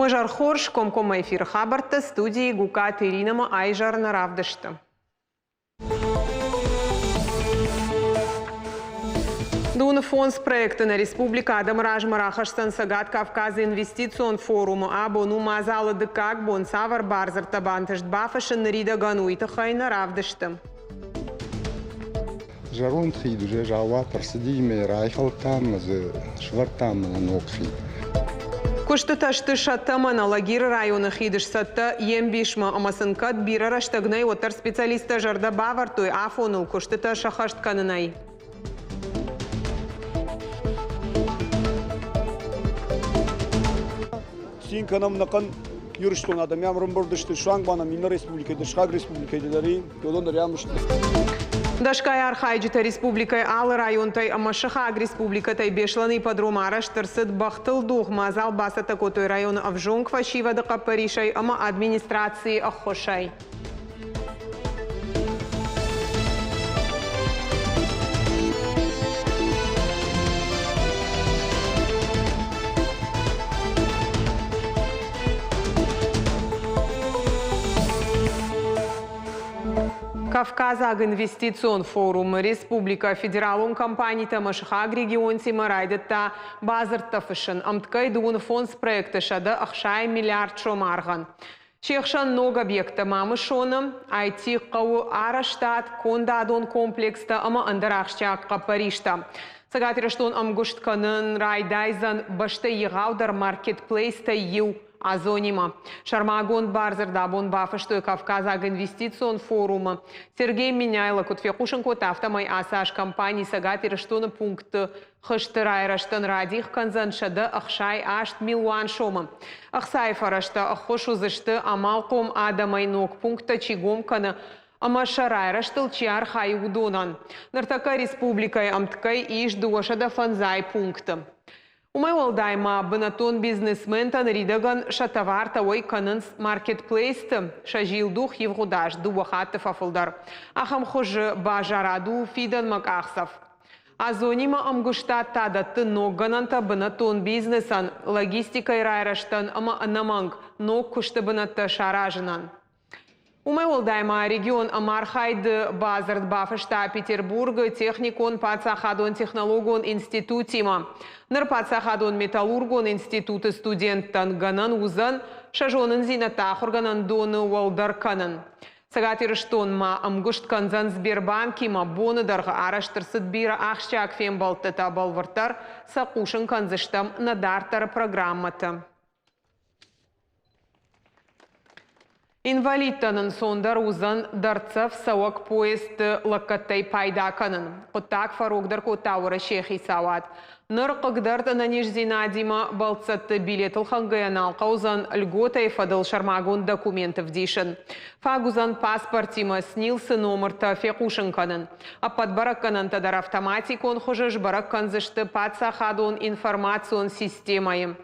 Мажар хорш комкома эфир хабарта студии Гукат Иринома Айжар Наравдышты. Дуна фонд проекта на республика Адам Ражмарахаштан Сагат Кавказ инвестицион форуму абону мазала декак бон савар барзар табантышт бафашын рида гануита хайна равдышты. Жарон хид уже жава парсидиме райхал там з швартам на нокхи. Куштаташты шаттамана лагир района хидыш сатта ембишма амасынкат бира раштагнай отар специалиста жарда бавартуй афонул куштата шахашт канынай. Синканам накан юриштон адам ямрым бурдышты шуан бана мина республикада шхаг республикадари йодон ямышты. Дашкай архайджита республикай ал районтай амашахаг республикатай бешланы подрома араштырсыд бахтыл дух мазал басата котой район авжонг фашива да капаришай ама администрации ахошай. Кавказаг инвестицион форум республика федералун компании тамашхаг регион тимарайдата базарта фышын амткай дуун фонд проекта шада ахшай миллиард шомарган. Чехшан много объекта мамышоным, IT қау араштат кондадон комплекста ама андарахшчак капаришта. Сагатираштон амгуштканын райдайзан башта егаудар маркетплейста ю Азонима. Шармагон барзарда бон бафаштой Кавказаг инвестицион форума. Сергей Миняйло кутфекушен кот автомай асаш компании сагатираштона пункт хыштырайраштан радих канзан шада ахшай ашт милуан шома. Ахсайфарашта ахошузышты амалком адамай ног пункта чигом кана амашарайраштыл чиар хай удонан. Нартака республикай амткай иш дуашада фанзай пункта. Умай олдайма бынатон бизнесментан ридаган шатаварта ой канынс маркетплейсты шажилдух евгудаш дуахатты фафылдар. Ахам хожы бажараду фидан макахсав. Азонима амгуштат тадатты ноггананта бынатон бизнесан логистикай райраштан ама анаманг ног кушты бынатты шаражынан. Умай олдайма регион Амархайд базард бафашта Петербург техникон пацахадон технологон институтима. Нар пацахадон металлургон институты студенттан ганан узан шажонын зинатахурганан доны уалдарканан. Сагатирыштон ма амгушт канзан Сбербанки ма боны дарга араштырсыд бира ахшчак фембалтыта балвартар сакушын канзыштам надартар программата. Инвалидтанын сондар узан дарцав сауак поезд лаккаттай пайдаканын. Құттак фарогдар котауыры шехи сауат. Ныр қығдарт наниш зинадима балцатты билетл хангаяналқа узан льготай фадыл шармагон документов дишын. Фагузан паспортима снился номерта фекушынканын. А под баракканын тадар автоматикон хожыш баракканзышты пацахадон информацион системайым.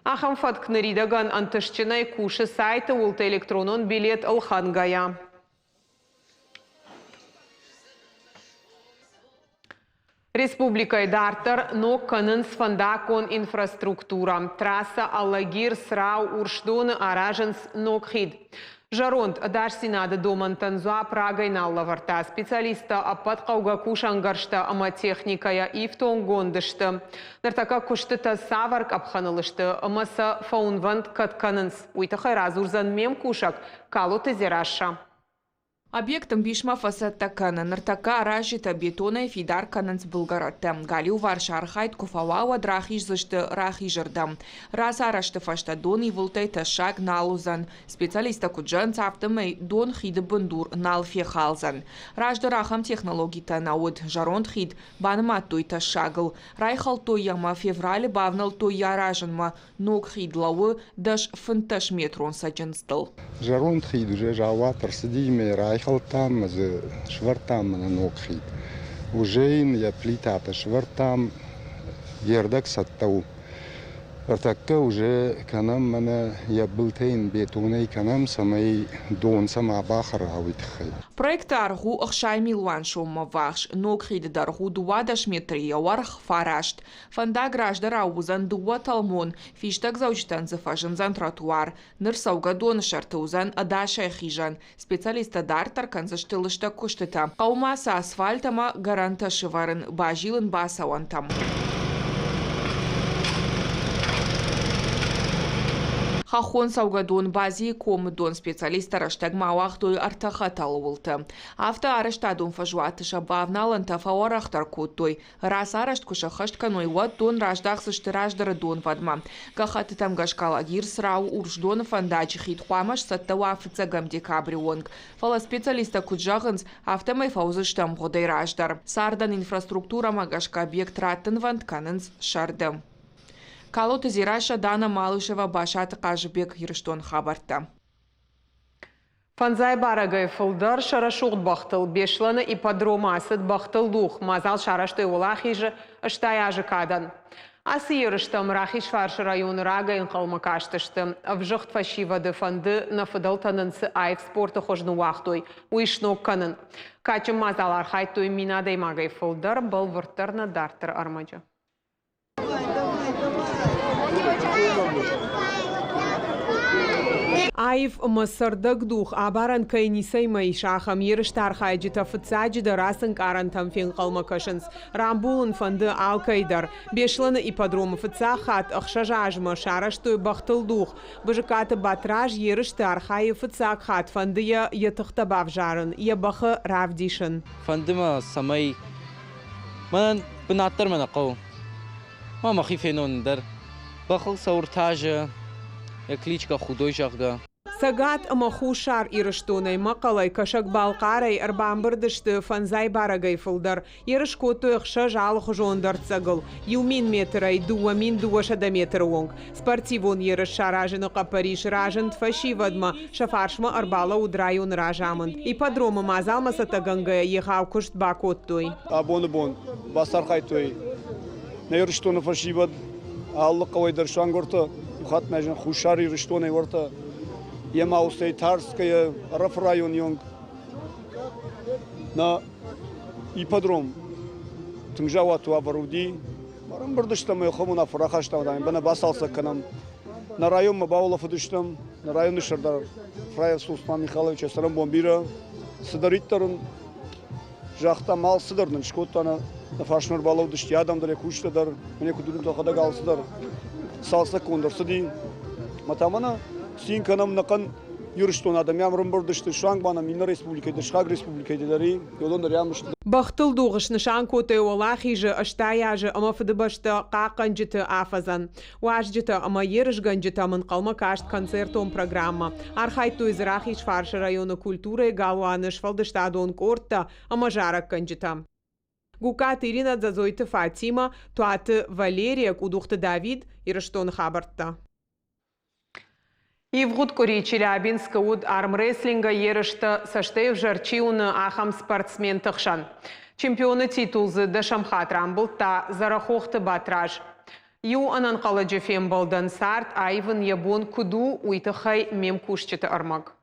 Ахам фаткныридаган антышчынай кушы сайты улты электронон билет алхангая. Республикай дартар но канын сфандакон инфраструктура. Трасса Аллагир срау уршдоны араженс нокхид. Жаронт Дашсинада домантанзуа прагайналла варта специалиста апатқауга кушангаршта ама техникая и в тонгондышты. Нартака куштыта саварк апханылышты амаса фаунвант катканынс. Уйтахай разурзан мем кушак калоты зераша. Объектом бишма фасадта канан, нартака аражита бетона и фидар кананс булгаратам. Галиу варша архайт куфавава драхиш зашты рахижардам. Раз арашты фашта дон и вултайта шаг налузан. Специалиста куджан цафтамай дон хиды бандур нал фехалзан. Ражды рахам технологита науд. Жаронт хид банамат туйта шагл. Райхал той яма феврале бавнал той яражанма. Ног хид лавы даш фанташ метрон саджанстыл. Жаронт хид уже жава парсидиме райхал там з швартам на нокхи. Уже я плитата швартам ердак саттау. ارتكا уже كنام أنا يبلتين بيتوني كنام سماي دون سما باخر هاويت خيل. Проект аргу أخشاي ميلوان شوم مفاخش نوكخيد دارغو دوادش متريا ورخ فاراشت فاندا граждан раузан дуа талмон фиштаг заучтан зафажен зан тротуар нырсауга дон шартузан адаша хижан специалиста дартар канзаштылышта куштыта каумаса асфальтама гаранта шыварын бажилын басауантам. Хахон саугадон бази комдон специалиста раштаг мауахтой артахатал улты. Авто арештадон фажуаты шабавналан тафаорахтар куттой. Раз арешт кушахаштканой вот дон раждахсышты раждары дон вадма. Кахаты там гашкала гирсрау урждон фандачи хит хуамаш саттауафицагам декабрионг. Фала специалиста куджаганс автомай фаузыштам годей раждар. Сардан инфраструктура магашка объект раттен вантканенс шардам. Калоты зираша Дана Малышева Башат Кажбек Ерштон хабарта. Фанзай барагай фылдар шарашуғд бақтыл бешланы ипподрома асыд бақтыл дух мазал шарашты олахижы ұштай ажыкадан. Асы еріштім Рахиш Фаршы районы рагайын қалмакаштышты. Вжықт фашивады фанды на фыдалтанынсы айв спорты хожны уақтой уишнок канын. Качым мазал архайтой минадай магай фылдар бұл вұрттарны дартыр армаджы. Айв Масардак дух абаран кайнисай майшахам ерыштар хайджита фыцаджида расын карантам фен қалмакашынс. Рамбулын фанды алкайдар. Бешланы ипподромы фыцахат ахшажажма шараштой бақтыл дух. Быжыкаты батраж ерышты архайы фыцак хат фандыя етыхта бавжарын. Ебахы равдишын. Фандыма самай манан бынаттар мана қау. Мама хифенон дар. Бақыл сауртажы. Кличка худой жағда. Сагат махушар ирыштунай мақалай кашак балқарай арбамбырдышты фанзай барагай фылдар. Ерышкоту иқша жалых жондар цагыл. Юмин метрай дуамин дуашада метр онг. Спортивон ерыш шаражыны қапариш ражын тфашивадма шафаршма арбала удрайон ражамын. Ипподромы мазалма сатагангая ехав кушт бакоттой. Абоны бон, басархайтой. Нейрыштуны фашивад, аллы қавайдар шангорты. Хат мәжін хушар ирыштуны ворта. Ема устай Тарская, Раф район йонг. На ипподром тыңжава туа баруди. Барам бірдіштім, ұқымына фырақаштам. Бәні басалса канам. На район мы баула фыдыштым. На районы шардар Фраев Султан Михайловича сарам бомбира. Сыдариттарын жақта мал сыдырдың. Шкоттаны на фашныр балаудышты адамдар екуштадар. Мне кудурын тоқада қалсыдар. Салса кондырсыди. Матамана син канам нақан юриштон адам ямрым бұрдышты шуанг бана мина республикайды, шхаг республикайды дари. Йолондар ямышты. Бақтыл дуғышны шанкоты олахижы ыштаяжы ама фыдыбашты қақанжыты афазан. Уажжыты ама ерішганжыты амын қалмакашт концертон программа. Архайтой Рахиш Фаршы районы культуры галуаныш фалдыштадон корта ама жарак канжыта. Гукат Ирина Зазойты Фатима, туаты Валерия Кудухты Давид ирыштон хабартта. Ивгуд Кори Челябинска уд армрестлинга ерышты саштеев жарчиуны ахам спортсмен тықшан. Чемпионы титулзы Дашамхат Рамбылта зарахохты батраж. Ю анан қаладжы фем балдан сарт айвын ябон куду уйтықай мем кушчыты армаг.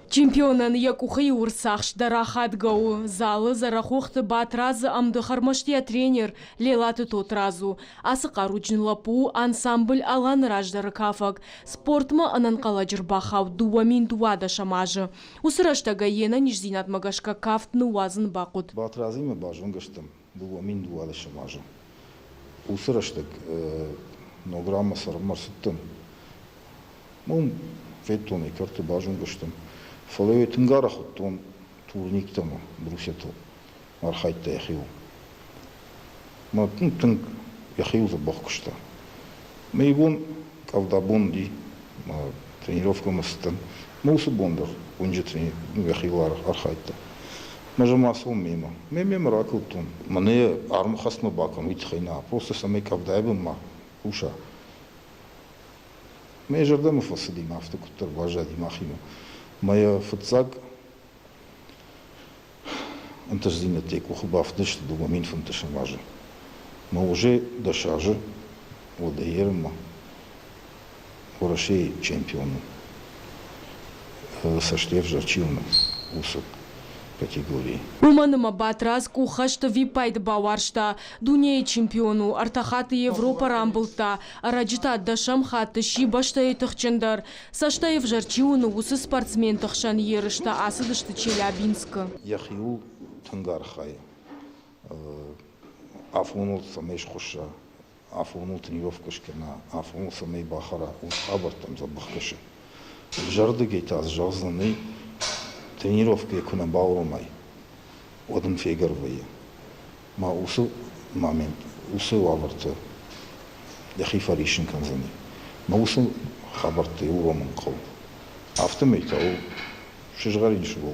Чемпионан якухай урсахш дарахат гау залы зарахохты батразы амдыхармаштия тренер лелаты тотразу. Асы қаруджин лапу ансамбль алан раждары кафак. Спортма анан қаладжыр бахав дуамин дуада шамажы. Усыраштага ена нижзинат магашка кафтны уазын бақуд. Батразы ме бажун гыштым дуамин дуада шамажы. Усыраштаг нограмма сармарсыттым. Мум феттоны көрті бажун гыштым. Фалой тыңгара хоттон турниктама брусетл архайтта яхиу. Ма тынг яхиу за бахкушта. Мейбон кавда бонди тренировка мастан. Мусу бондах унжи трени яхиу архайтта. Мажа масом мема. Мема раклтон. Мане арму хасма бакам итхайна. Просто саме кавда ебен ма уша. Ме жардама фасадима автокутар важади махима. Моя футсак антаждина теку хубав неща дугамин фанташамажа. Мы уже дошажи, вот даерма, ворошей чемпиону, сошли в жарчивну усук категории. Уманыма батраз кухашта випайд баваршта, дуния чемпиону, артахаты Европа рамбылта, араджита дашам хаты шибашта этахчендар, сашта в жарчивну усы спортсмен тахшан ерышта асыдышты Челябинска. Яхиул тангархай, афунул самеш хуша, афунул тренировка шкена, афунул самей бахара, абар там забахкаша. Жарды гейтаз жазланы тренировка якуна баурумай, один фигарвая. Ма усу момент, усу аварта, яхи фаришин канзани. Ма усу хабарта уроман кол. Автомейта у шижгарин шугу.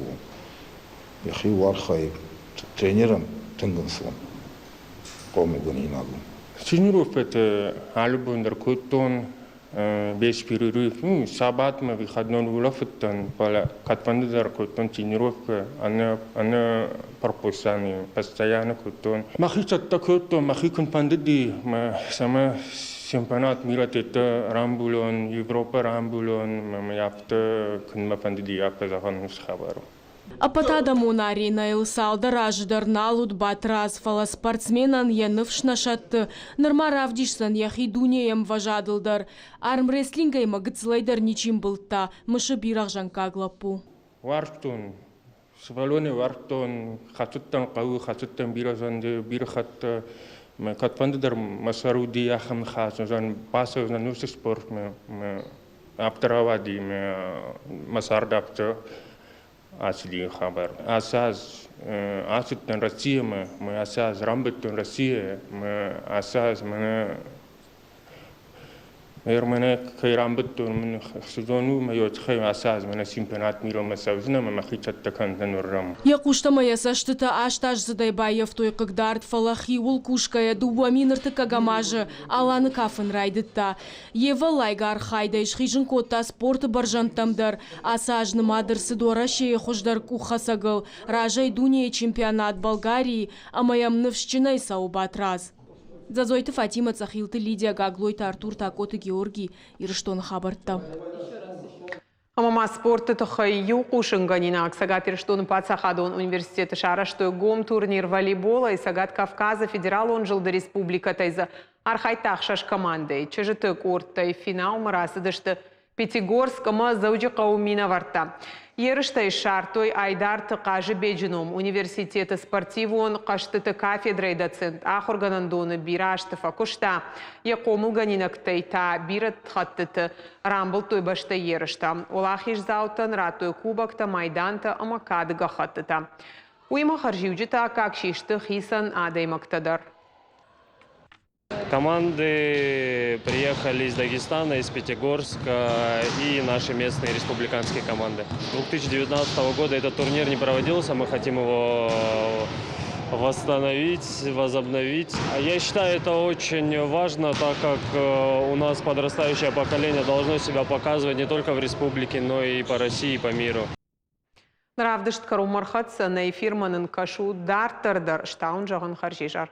Яхи вархай тренерам тенгенслам. Комегани нагу. Тренировка это альбундер кутон. Без перерыв, сабат мы выходной улафтан, поля катпандер кутон тренировка, она пропускание постоянно кутон. Махичат такой-то, махикон пандеди, мы сама чемпионат мира это рамбулон, Европа рамбулон, мы япта кунма пандеди япта захан схабару. Апатада монарина Элсалда раждар налуд батраз фала спортсменан янывшна шатты, нормаравдишсан яхи дунеям важадылдар, армрестлингай магыцлайдар ничим былта, мышы бирах жанкаглапу. Варштон, свалоне варштон, хатуттан кавы, хатуттан биразанды, бирхатты, мы катпандыдар масаруди яхам хасан, зан басов на нусы спорт, мы аптаравади, мы масардапты, Асли хабар. Асаз асуттан Россия мы асаз рамбыттан Россия мы асаз мы Ермене кайрамбыттан мы сезону мы йотхай асаз мы чемпионат мира мы савзна мы махичатта кантан уррам. Якуштама ясаштыта аштаж задайбаев той кагдарт фалахи улкушкая дубаминырты кагамажы аланы кафын райдытта. Ева лайгар хайдайш хижин котта спорты баржантамдар асажны мадырсы дорашее хождар кухасагыл ражай дуния чемпионат Болгарии амаям навшчинай саубатраз. Зазойты Фатима Цахилты, Лидия Гаглойта, Артур Такоты, Георгий Ирштон Хабарта. Амама спорты тахаю кушинганина Сагат Ирштон Пацахадон университета Шарашты гом турнир волейбола и Сагат Кавказа федерал он жил до республика Тайза Архайтах шаш командой. Чежиты кортай финал марасыдышты Пятигорскому зауджи каумина варта. Ерыштай шартой Айдар Тыкажи Беджином университета спортивон каштыты кафедрой доцент Ахурганандоны бирашты факушта. Якомылганинак тайта бират хаттыты рамбыл тойбашта ерышта. Олахиш заутан ратой кубакта майданта амакадыга хаттыта. Уйма харживджита как шишты хисан адаймактадар. Команды приехали из Дагестана, из Пятигорска и наши местные республиканские команды. С 2019 года этот турнир не проводился, мы хотим его восстановить, возобновить. Я считаю, это очень важно, так как у нас подрастающее поколение должно себя показывать не только в республике, но и по России, и по миру. Нравдышт карумархатса на эфир манын кашу дартардар штаун жаган харжижар.